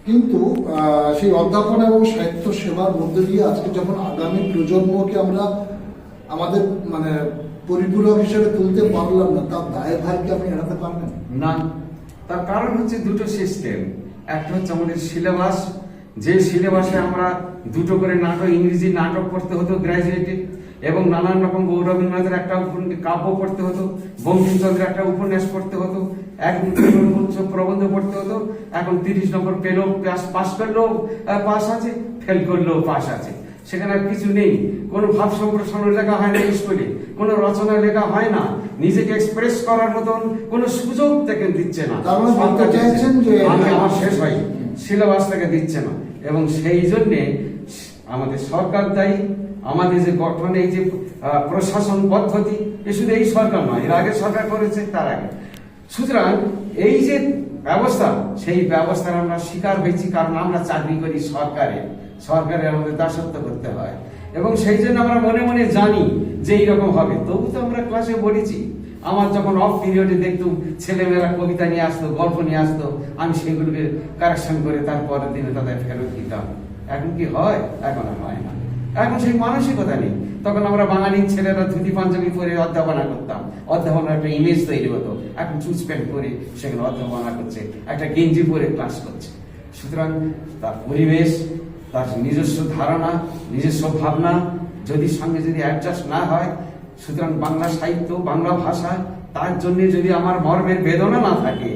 কিন্তু সেই অধ্যাপনা এবং সাহিত্য সেবার মধ্যে দিয়ে আজকে যখন আগামী প্রজন্মকে আমরা আমাদের মানে পরিপূরক হিসেবে তুলতে পারলাম না, তার দায়ভারকে আপনি এড়াতে পারবেন না। তার কারণ হচ্ছে দুটো সিস্টেম। একটা হচ্ছে আমাদের সিলেবাস, যে সিলেবাসে আমরা দুটো করে নাটক, ইংরেজি নাটক পড়তে হতো গ্র্যাজুয়েটে, এবং নানান রকম রবীন্দ্রনাথের একটা কাব্য পড়তে হতো, বঙ্কিমচন্দ্রের একটা উপন্যাস পড়তে হতো, এক প্রবন্ধ পড়তে হতো। এখন 30 নম্বর পেলেও পাস করলেও পাস আছে, ফেল করলেও পাস আছে। সেখানে আর কিছু নেই, কোনো ভাব সম্প্রসারণ লেখা হয় না স্কুলে, কোনো রচনা লেখা হয় না, নিজেকে এক্সপ্রেস করার মতন কোনো সুযোগ থেকে দিচ্ছে না। আমার শেষ হয়, সিলেবাস থেকে দিচ্ছে না, এবং সেই জন্যে আমাদের সরকার দায়ী। আমাদের যে গঠন, এই যে প্রশাসন পদ্ধতি, এ শুধু এই সরকার নয়, এর আগে সরকার করেছে, তার আগে। সুতরাং এই যে ব্যবস্থা, সেই ব্যবস্থার আমরা শিকার হয়েছি, কারণ আমরা চাকরি করি সরকারে আমাদের দাসত্ব করতে হয়, এবং সেই জন্য আমরা মনে মনে জানি যে এইরকম হবে। তবু তো আমরা ক্লাসে বলেছি, আমার যখন অফ পিরিয়ডে দেখতুম ছেলেমেয়েরা কবিতা নিয়ে আসতো, গল্প নিয়ে আসতো, আমি সেগুলোকে কারেকশন করে তারপরের দিনে তাদের ফেরত দিতাম। এখন কি হয়? এখন আর হয় না, এখন সেই মানসিকতা নেই। তখন আমরা বাঙালির ছেলেরা ধুতি পাঞ্জাবি পরে অধ্যাপনা করতাম, অধ্যাপনার একটা ইমেজ তৈরি হতো। এখন চুজ প্যান্ট পরে সেখানে অধ্যাপনা করছে, একটা গেঞ্জি পরে ক্লাস করছে। সুতরাং তার পরিবেশ, তার নিজস্ব ধারণা, নিজস্ব ভাবনা যদি সঙ্গে যদি অ্যাডজাস্ট না হয়, সুতরাং বাংলা সাহিত্য, বাংলা ভাষা, তার জন্য যদি আমার মর্মের বেদনা না থাকে,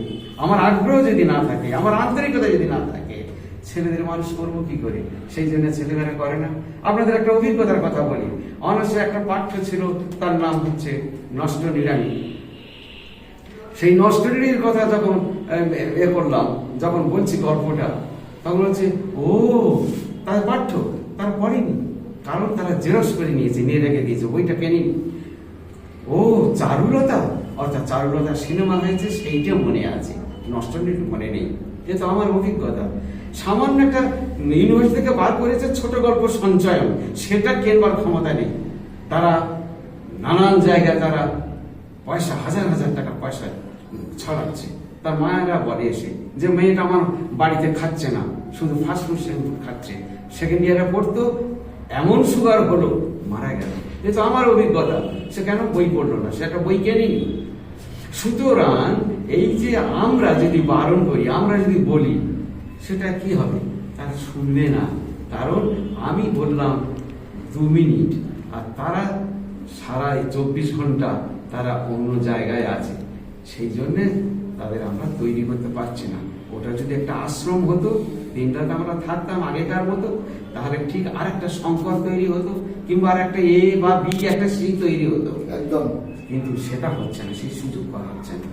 আমার আগ্রহ যদি না থাকে, আমার আন্তরিকতা যদি না থাকে, ছেলেদের মানুষ করবো কি করে? সেই জন্য ছেলেমেয়েরা করে না। আপনাদের একটা অভিজ্ঞতার কথা বলি। অনার্সে একটা পাঠ্য ছিল, তার নাম হচ্ছে নষ্ট নিড়ানি। সেই নষ্ট নিড়ানির কথা যখন করলাম, যখন বলছি গল্পটা, তখন বলছে ও তার পাঠ্য, তারা পড়েনি, কারণ তারা জেরক্স করে নিয়েছে, নিয়ে রেখে দিয়েছে, বইটা কেনেনি। ও চারুলতা, অর্থাৎ চারুলতা সিনেমা হয়েছে, সেইটা মনে আছে, নষ্ট নিড়ানি মনে নেই। এ তো আমার অভিজ্ঞতা। সামান্য একটা ইউনিভার্সিটি থেকে বার করেছে ছোট গল্প সঞ্চয়ন, সেটা কেনবার ক্ষমতা নেই। তারা নানান জায়গায় তারা পয়সা, হাজার হাজার টাকা পয়সা ছড়াচ্ছে। তার মায়েরা বলে এসে যে মেয়েটা আমার বাড়িতে খাচ্ছে না, শুধু ফাস্টফুড খাচ্ছে, সেকেন্ড ইয়ারে পড়তো, এমন সুগার হলো, মারা গেল। এ তো আমার অভিজ্ঞতা। সে কেন বই পড়লো না? সেটা বই কেনেনি। সুতরাং এই যে আমরা যদি বারণ করি, আমরা যদি বলি, সেটা কি হবে? তারা শুনবে না। কারণ আমি বললাম 2 মিনিট, আর তারা সারা 24 ঘন্টা তারা অন্য জায়গায় আছে। সেই জন্যে তাদের আমরা তৈরি করতে পারছি না। ওটা যদি একটা আশ্রম হতো, দিনরাত আমরা থাকতাম আগেকার মতো, তাহলে ঠিক আর একটা সংকর তৈরি হতো, কিংবা আর একটা এ বা বি, একটা সি তৈরি হতো একদম। কিন্তু সেটা হচ্ছে না, সেই সুযোগ করা হচ্ছে না।